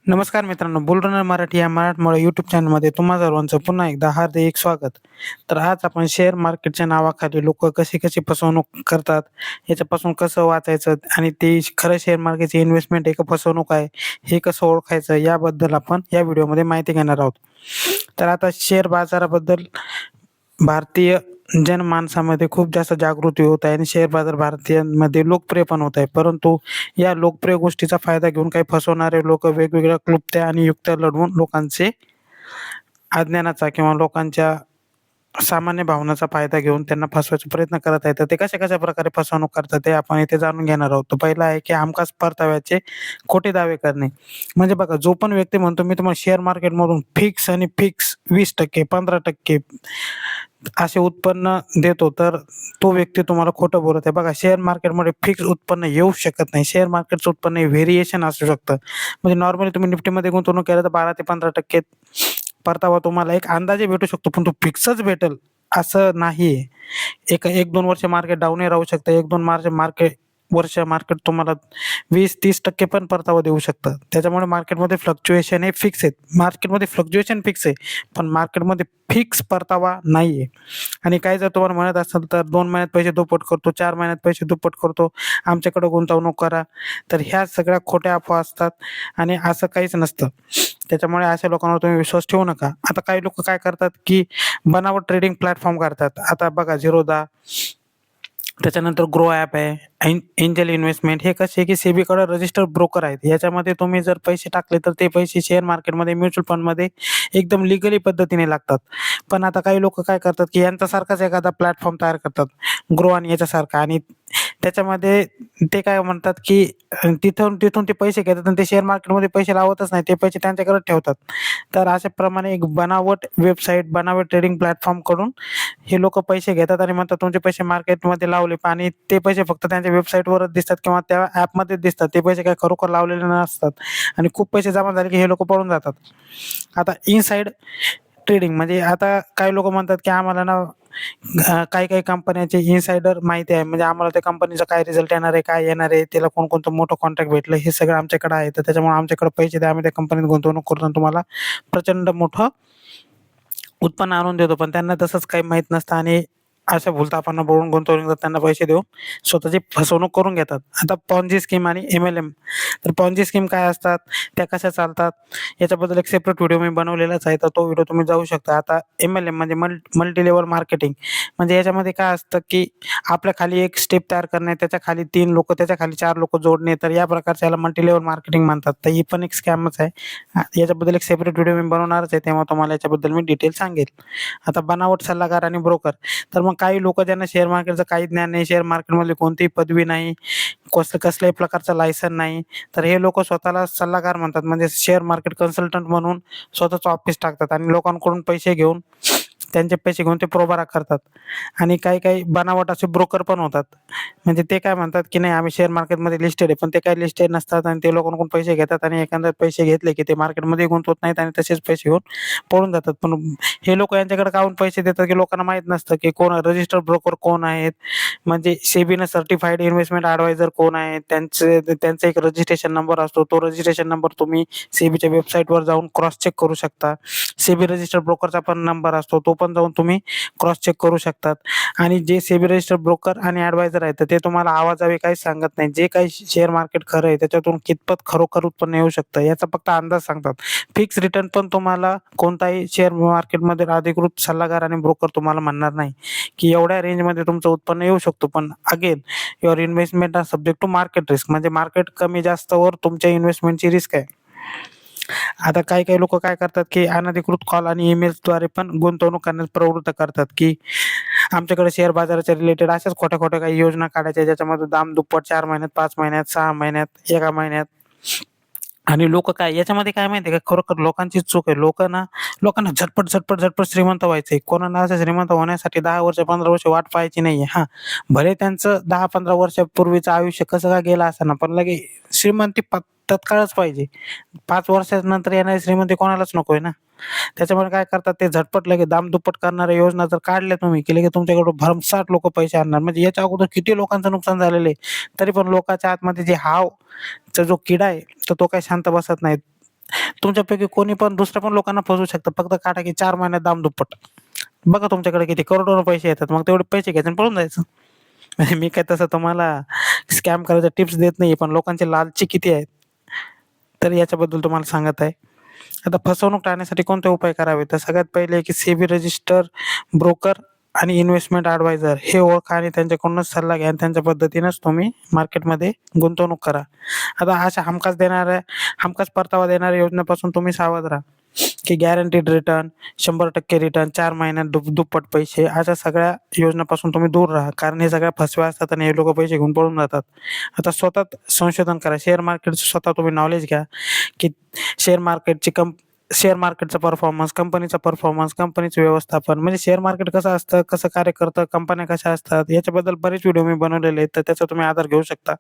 नमस्कार मित्रांनो, बुलढाणा मराठी या मराठमोळ्या यूट्यूब चॅनलमध्ये तुम्हा सर्वांचं पुन्हा एकदा हार्दिक स्वागत. तर आज आपण शेअर मार्केटच्या नावाखाली लोक कशी कशी फसवणूक करतात, याच्यापासून कसं वाचायचं आणि ते खरं शेअर मार्केटची इन्व्हेस्टमेंट आहे का फसवणूक आहे, हे कसं ओळखायचं याबद्दल आपण या व्हिडिओमध्ये माहिती घेणार आहोत. तर आता शेअर बाजाराबद्दल भारतीय जनमानसामध्ये खूप जास्त जागृती होत आहे आणि शेअर बाजार भारतीयांमध्ये लोकप्रिय पण होत आहे. परंतु या लोकप्रिय गोष्टीचा फायदा घेऊन काही फसवणारे लोक वेगवेगळ्या क्लुप्त्या आणि युक्त्या लढवून लोकांचे अज्ञानाचा किंवा लोकांच्या सामान्य भावनाचा फायदा घेऊन त्यांना फसवायचा प्रयत्न करत आहेत. तर ते कशा प्रकारे फसवणूक करतात ते आपण इथे जाणून घेणार आहोत. तर पहिला आहे की हमखास परताव्याचे खोटे दावे करणे. म्हणजे बघा, जो पण व्यक्ती म्हणतो मी तुम्हाला शेअर मार्केटमधून फिक्स आणि फिक्स 20%, 15% असे उत्पन्न देतो, तर तो व्यक्ती तुम्हाला खोटं बोलत आहे. बघा, शेअर मार्केटमध्ये फिक्स उत्पन्न येऊ शकत नाही. शेअर मार्केटचं उत्पन्न हे व्हेरिएशन असू शकतं. म्हणजे नॉर्मली तुम्ही निफ्टीमध्ये गुंतवणूक केलं तर 12 ते 15% परतावा तुम्हाला एक अंदाजे भेटू शकतो, पण तो फिक्सच भेटेल असं नाहीये. एक 1-2 वर्ष मार्केट डाऊनही राहू शकतं. 1-2 वर्ष मार्केट तुम्हाला 20-30% पण परतावा देऊ शकतं. त्याच्यामुळे मार्केटमध्ये फ्लक्च्युएशन हे फिक्स आहेत. मार्केटमध्ये फ्लक्च्युएशन फिक्स आहे, पण मार्केटमध्ये फिक्स परतावा नाहीये. आणि काही जर तुम्हाला म्हणत असेल तर 2 महिन्यात पैसे दुप्पट करतो, 4 महिन्यात पैसे दुप्पट करतो, आमच्याकडे गुंतवणूक करा. तर ह्या सगळ्या खोट्या अफवा असतात आणि असं काहीच नसतं. त्याच्यामुळे अशा लोकांवर तुम्ही विश्वास ठेवू नका. आता काही लोक काय करतात की बनावट ट्रेडिंग प्लॅटफॉर्म करतात. आता बघा, झिरोदा, त्याच्यानंतर ग्रो ॲप आहे, एंजल इन्व्हेस्टमेंट, हे कसे की सेबीकडे रजिस्टर्ड ब्रोकर आहेत. याच्यामध्ये तुम्ही जर पैसे टाकले तर ते पैसे शेअर मार्केटमध्ये, म्युच्युअल फंडमध्ये एकदम लिगली पद्धतीने लागतात. पण आता काही लोक काय करतात की यांच्यासारखाच एखादा प्लॅटफॉर्म तयार करतात, ग्रो आणि याच्यासारखा, आणि त्याच्यामध्ये ते काय म्हणतात की तिथून तिथून ते पैसे घेतात आणि ते शेअर मार्केटमध्ये पैसे लावतच नाही, ते पैसे त्यांच्याकडे ठेवतात. तर अशाप्रमाणे एक बनावट वेबसाईट, बनावट ट्रेडिंग प्लॅटफॉर्म कडून हे लोक पैसे घेतात आणि म्हणतात तुमचे पैसे मार्केटमध्ये लावले, आणि ते पैसे फक्त त्यांच्या वेबसाईटवरच दिसतात किंवा त्या ॲपमध्येच दिसतात. ते पैसे काय खरोखर लावलेले नसतात आणि खूप पैसे जमा झाले की हे लोक पळून जातात. आता इनसाइड ट्रेडिंग म्हणजे आता काही लोक म्हणतात की आम्हाला ना काही काही कंपन्याचे इनसाइडर माहिती आहे, म्हणजे आम्हाला त्या कंपनीचा काय रिझल्ट येणार आहे, काय येणार आहे, त्याला कोणकोणतं मोठं कॉन्ट्रॅक्ट भेटलं, हे सगळं आमच्याकडे आहे. तर त्याच्यामुळे आमच्याकडे पैसे द्या, आम्ही त्या कंपनीत गुंतवणूक करतो आणि तुम्हाला प्रचंड मोठं उत्पन्न आणून देतो. पण त्यांना तसंच काही माहीत नसतं आणि अशा भूलथापांना बुडवून गुंतवणूकदार त्यांना पैसे देऊन स्वतःची फसवणूक करून घेतात. आता पॉन्जी स्कीम आणि MLM. तर पॉन्जी स्कीम काय असतात, त्या कशा चालतात, याच्याबद्दल एक सेपरेट व्हिडिओ मी बनवलेलाच आहे, तर तो व्हिडिओ तुम्ही जाऊ शकता. आता MLM म्हणजे मल्टी लेवल मार्केटिंग. म्हणजे याच्यामध्ये काय असतं की आपल्या खाली एक स्टेप तयार करणे, त्याच्या खाली 3 लोक, त्याच्या खाली 4 लोक जोडणे, तर या प्रकारच्या याला मल्टी लेवल मार्केटिंग म्हणतात. तर ही पण एक स्कॅमच आहे. याच्याबद्दल एक सेपरेट व्हिडिओ मी बनवणारच आहे, तेव्हा तुम्हाला याच्याबद्दल मी डिटेल सांगेल. आता बनावट सल्लागार आणि ब्रोकर. तर मग काही लोक ज्यांना शेअर मार्केटचं काही ज्ञान नाही, शेअर मार्केटमधली कोणतीही पदवी नाही, कसल्याही प्रकारचं लायसन नाही, तर हे लोक स्वतःला सल्लागार म्हणतात. म्हणजे शेअर मार्केट कन्सल्टंट म्हणून स्वतःचं ऑफिस टाकतात आणि लोकांकडून पैसे घेऊन, त्यांचे पैसे घेऊन ते प्रोबारा करतात. आणि काही काही बनावट असे ब्रोकर पण होतात. म्हणजे ते काय म्हणतात की नाही आम्ही शेअर मार्केटमध्ये लिस्टेड आहे, पण ते काही लिस्टेड नसतात आणि ते लोकांकडून पैसे घेतात आणि एखाद्या पैसे घेतले की ते मार्केटमध्ये गुंतवत नाहीत आणि तसेच पैसे घेऊन पळून जातात. पण हे लोक यांच्याकडे काहून पैसे देतात की लोकांना माहीत नसतं की कोण रजिस्टर्ड ब्रोकर कोण आहेत, म्हणजे सेबीनं सर्टिफाईड इन्व्हेस्टमेंट ॲडवायझर कोण आहे, त्यांचा एक रजिस्ट्रेशन नंबर असतो. तो रजिस्ट्रेशन नंबर तुम्ही सेबीच्या वेबसाईटवर जाऊन क्रॉस चेक करू शकता. सेबी रजिस्टर्ड ब्रोकरचा पण नंबर असतो, तो पण जाऊन तुम्ही क्रॉस चेक करू शकतात. आणि जे सेबी रजिस्टर्ड ब्रोकर आणि ॲडवायझर आहेत, तर ते तुम्हाला आवाजावे काहीच सांगत नाही. जे काही शेअर मार्केट खरं आहे त्याच्यातून कितपत खरोखर उत्पन्न येऊ शकतं याचा फक्त अंदाज सांगतात. फिक्स रिटर्न पण तुम्हाला कोणताही शेअर मार्केटमध्ये अधिकृत सल्लागार आणि ब्रोकर तुम्हाला म्हणणार नाही की एवढ्या रेंजमध्ये तुमचं उत्पन्न येऊ शकतो. पण again, your investment are subject to market risk. म्हणजे मार्केट कमी जास्तवर तुमच्या इन्व्हेस्टमेंटची रिस्क आहे. आता काही काही लोक काय करतात की अनधिकृत कॉल आणि ईमेल्सद्वारे पण गुंतवणूक करण्यास प्रवृत्त करतात की आमच्याकडे शेअर बाजाराच्या रिलेटेड अशाच खोट्या खोट्या काही योजना काढायच्या, ज्याच्यामध्ये दाम दुप्पट 4 महिन्यात, 5 महिन्यात, 6 महिन्यात, 1 महिन्यात. आणि लोक काय याच्यामध्ये काय माहिती आहे का, खरोखर लोकांची चूक आहे. लोकांना झटपट झटपट झटपट श्रीमंत व्हायचंय. कोणाला असं श्रीमंत होण्यासाठी 10 वर्ष 15 वर्ष वाट पाहायची नाहीये. भले त्यांचं 10-15 वर्षापूर्वीचं आयुष्य कसं का गेलं असताना, पण लगे श्रीमंती तत्काळच पाहिजे. 5 वर्षानंतर येणारी श्रीमंती कोणालाच नकोय ना. त्याच्यामुळे काय करतात, ते झटपट लगेच दाम दुप्पट करणाऱ्या योजना जर काढल्या तुम्ही की लगेच तुमच्याकडून भरमसाठ लोक पैसे आणणार. म्हणजे याच्या अगोदर किती लोकांचं नुकसान झालेलं आहे, तरी पण लोकांच्या आतमध्ये जे चा जो किडा आहे, तर तो काही शांत बसत नाही. तुमच्यापैकी कोणी पण दुसऱ्या पण लोकांना फसवू शकतं. फक्त काढा की 4 महिन्यात दाम दुप्पट. बघा तुमच्याकडे किती करोडोनं पैसे येतात. मग तेवढे पैसे घ्यायचे आणि पळून जायचं. म्हणजे मी काय तसं तुम्हाला स्कॅम करायच्या टिप्स देत नाही, पण लोकांचे लालची किती आहेत, तर याच्याबद्दल तुम्हाला सांगत आहे. आता फसवणूक टाळण्यासाठी कोणते उपाय करावे? तर सगळ्यात पहिले की सेबी रजिस्टर ब्रोकर आणि इन्व्हेस्टमेंट ॲडवायझर हे ओळखा आणि त्यांच्याकडूनच सल्ला घ्या आणि त्यांच्या पद्धतीनेच तुम्ही मार्केटमध्ये गुंतवणूक करा. आता अशा हमखास परतावा देणाऱ्या योजनेपासून तुम्ही सावध राहा, की गॅरंटीड रिटर्न, 100% रिटर्न, 4 महिन्यात दुप्पट पैसे, अशा सगळ्या योजनांपासून तुम्ही दूर राहा. कारण हे सगळ्या फसव्या असतात आणि हे लोकं पैसे घेऊन पळून जातात. आता स्वतः संशोधन करा. शेअर मार्केटचं स्वतः तुम्ही नॉलेज घ्या, की शेअर मार्केटची शेअर मार्केटचा परफॉर्मन्स, कंपनीचा परफॉर्मन्स, कंपनीचं व्यवस्थापन, म्हणजे शेअर मार्केट कसं असतं, कसं कार्य करतं, कंपन्या कशा असतात, याच्याबद्दल बरेच व्हिडिओ मी बनवलेले आहेत. तर त्याचा तुम्ही आधार घेऊ शकता.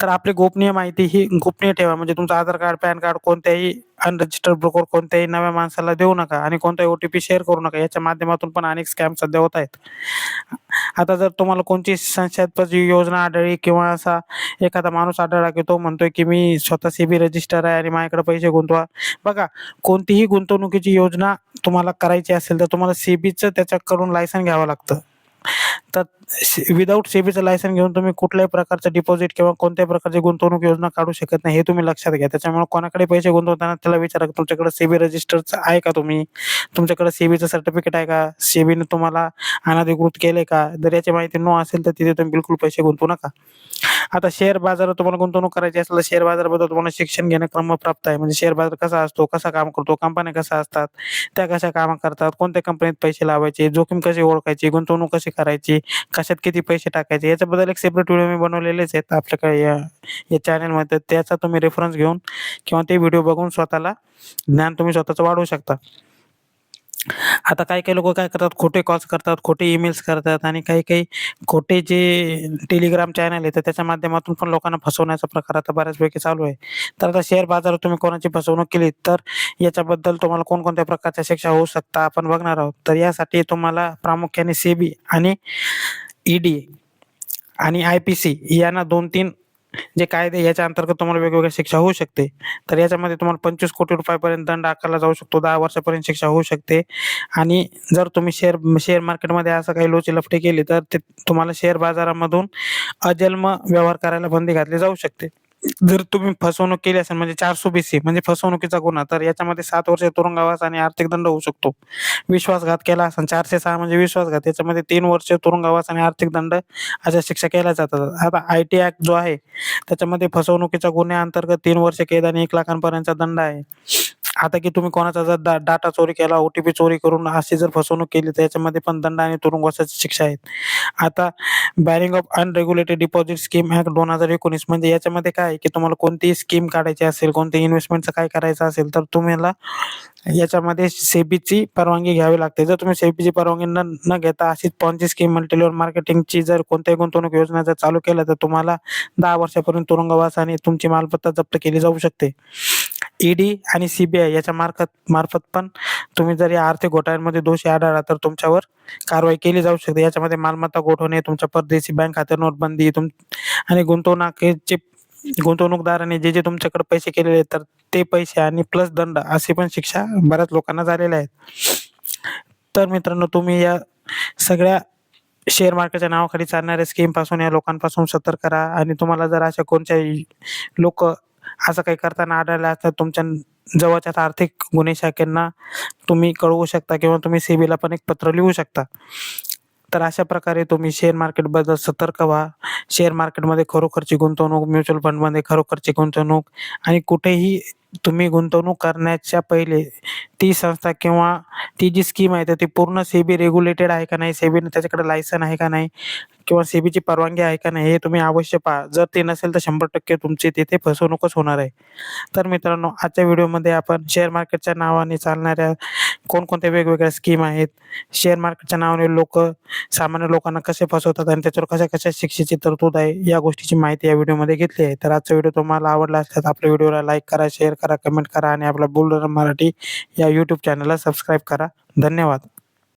तर आपली गोपनीय माहिती ही गोपनीय ठेवा. म्हणजे तुमचं आधार कार्ड, पॅन कार्ड कोणत्याही अनरजिस्टर्ड ब्रोकर, कोणत्याही नव्या माणसाला देऊ नका आणि कोणताही OTP शेअर करू नका. याच्या माध्यमातून पण अनेक स्कॅम सध्या होत आहेत. आता जर तुम्हाला कोणती संशयास्पद योजना आढळली किंवा असा एखादा माणूस आढळला, की तो म्हणतोय, की मी स्वतः सेबी रजिस्टर आहे आणि माझ्याकडे पैसे गुंतवा. बघा, कोणतीही गुंतवणुकीची योजना तुम्हाला करायची असेल, तर तुम्हाला सेबीचं त्याच्याकडून लायसन घ्यावं लागतं. तर विदाऊट सेबीचं लायसन घेऊन तुम्ही कुठल्याही प्रकारचं डिपॉझिट किंवा कोणत्याही प्रकारची गुंतवणूक योजना काढू शकत नाही, हे तुम्ही लक्षात घ्या. त्याच्यामुळे कोणाकडे पैसे गुंतवताना त्याला विचारा, की तुमच्याकडे सेबी रजिस्टरचं आहे का तुम्ही? तुमच्याकडे सेबीचं सर्टिफिकेट आहे का? सेबीने तुम्हाला अनधिकृत केलंय का? जर याची माहिती असेल, तर तिथे तुम्ही बिलकुल पैसे गुंतवू नका. आता शेअर बाजारात तुम्हाला गुंतवणूक करायची असेल, तर शेअर बाजाराबद्दल तुम्हाला शिक्षण घेणं क्रमप्राप्त आहे. म्हणजे शेअर बाजार कसा असतो, कसा काम करतो, कंपन्या कशा असतात, त्या कशा कामं करतात, कोणत्या कंपनीत पैसे लावायचे, जोखीम कशी ओळखायची, गुंतवणूक कशी करायची, कशात किती पैसे टाकायचे, याच्याबद्दल एक सेपरेट व्हिडिओ मी बनवलेलेच आहेत आपल्याकडे या चॅनलमध्ये. त्याचा तुम्ही रेफरन्स घेऊन किंवा ते व्हिडिओ बघून स्वतःला ज्ञान तुम्ही स्वतःचं वाढवू शकता. आता काही-काही लोकं काय करतात, खोटे कॉल्स करतात, खोटे ईमेल्स करतात आणि काही-काही खोटे जे टेलिग्राम चॅनल आहे, तर त्याच्या माध्यमातून पण लोकांना फसवण्याचा प्रकार आता बऱ्याचपैकी चालू आहे. तर आता शेअर बाजारात तुम्ही कोणाची फसवणूक केली, तर याच्याबद्दल तुम्हाला कोणकोणत्या प्रकारच्या शिक्षा होऊ शकतात आपण बघणार आहोत. तर यासाठी तुम्हाला प्रामुख्याने सेबी आणि ईडी आणि IPC यांना 2-3 जे कायदे याच्या अंतर्गत तुम्हाला वेगवेगळ्या शिक्षा होऊ शकते. तर याच्यामध्ये तुम्हाला 25 कोटी रुपयापर्यंत दंड आकारला जाऊ शकतो, 10 वर्षापर्यंत शिक्षा होऊ शकते आणि जर तुम्ही शेअर मार्केटमध्ये असं काही लोचेलफटे केले, तर ते तुम्हाला शेअर बाजारामधून अजन्म व्यवहार करायला बंदी घातली जाऊ शकते. जर तुम्ही फसवणूक केली असेल, म्हणजे 420 म्हणजे फसवणुकीचा गुन्हा, तर याच्यामध्ये 7 वर्ष तुरुंगवास आणि आर्थिक दंड होऊ शकतो. विश्वासघात केला असेल, 406 म्हणजे विश्वासघात, याच्यामध्ये 3 वर्ष तुरुंगवास आणि आर्थिक दंड अशा शिक्षा केल्या जातात. आता IT ॲक्ट जो आहे, त्याच्यामध्ये फसवणुकीच्या गुन्ह्याअंतर्गत 3 वर्ष कैद आणि 1 लाखांपर्यंतचा दंड आहे. आता की तुम्ही कोणाचा जर डाटा चोरी केला, OTP चोरी करून अशी जर फसवणूक केली, तर याच्यामध्ये पण दंड आणि तुरुंगवासाची शिक्षा आहेत. आता banning of unregulated deposit scheme act 2019, म्हणजे याच्यामध्ये काय आहे, की तुम्हाला कोणतीही स्कीम काढायची असेल, कोणत्याही इन्व्हेस्टमेंटचं काय करायचं असेल, तर तुम्हाला याच्यामध्ये सेबीची परवानगी घ्यावी लागते. जर तुम्ही सेबीची परवानगी न घेता अशीच पॉन्जी स्कीम, मल्टीलेव्हल मार्केटिंगची जर कोणत्याही गुंतवणूक योजना जर चालू केल्या, तर तुम्हाला 10 वर्षापर्यंत तुरुंगवास आणि तुमची मालमत्ता जप्त केली जाऊ शकते. ईडी आणि CBI याच्या मार्फत पण तुम्ही जर या आर्थिक घोटाळ्यांमध्ये दोषी आढळला, तर तुमच्यावर कारवाई केली जाऊ शकते. याच्यामध्ये मालमत्ता गोठवणे, तुमच्या परदेशी बँक खाते नोटबंदी आणि गुंतवणूकदारांनी जे तुमच्याकडे पैसे केलेले आहेत, तर ते पैसे आणि प्लस दंड, अशी पण शिक्षा बऱ्याच लोकांना झालेल्या आहेत. तर मित्रांनो, तुम्ही या सगळ्या शेअर मार्केटच्या नावाखाली चालणाऱ्या स्कीमपासून, या लोकांपासून सतर्क राहा आणि तुम्हाला जर अशा कोणत्याही लोकं असं काही करताना आढळलं, तर तुमच्या जवळच्या आर्थिक गुन्हे शाखेंना तुम्ही कळवू शकता किंवा तुम्ही सेबीला पण एक पत्र लिहू शकता. तर अशा प्रकारे तुम्ही शेअर मार्केटबद्दल सतर्क व्हा. शेअर मार्केटमध्ये खरोखरची गुंतवणूक, म्युच्युअल फंडमध्ये खरोखरची गुंतवणूक आणि कुठेही तुम्ही गुंतवणूक करण्याच्या पहिले ती संस्था किंवा ती जी स्कीम आहे, तर ती पूर्ण सेबी रेग्युलेटेड आहे का नाही, सेबीने त्याच्याकडे लायसन आहे का नाही किंवा सेबीची परवानगी आहे का नाही, हे तुम्ही अवश्य पहा. जर ते नसेल, तर 100% तुमची तिथे फसवणूकच होणार आहे. तर मित्रांनो, आजच्या व्हिडिओमध्ये आपण शेअर मार्केटच्या नावाने चालणाऱ्या कोणकोणत्या वेगवेगळ्या स्कीम आहेत, शेअर मार्केटच्या नावाने सामान्य लोकांना कसे फसवतात आणि त्याच्यावर कशा-कशा शिक्षेची तरतूद आहे, या गोष्टीची माहिती या व्हिडिओमध्ये घेतली आहे. तर आजचा व्हिडिओ तुम्हाला आवडला असेल, तर आपल्या व्हिडिओला लाईक करा, शेअर करा, कमेंट करा आणि आपला बुलरन मराठी या YouTube चॅनलला सबस्क्राईब करा. धन्यवाद.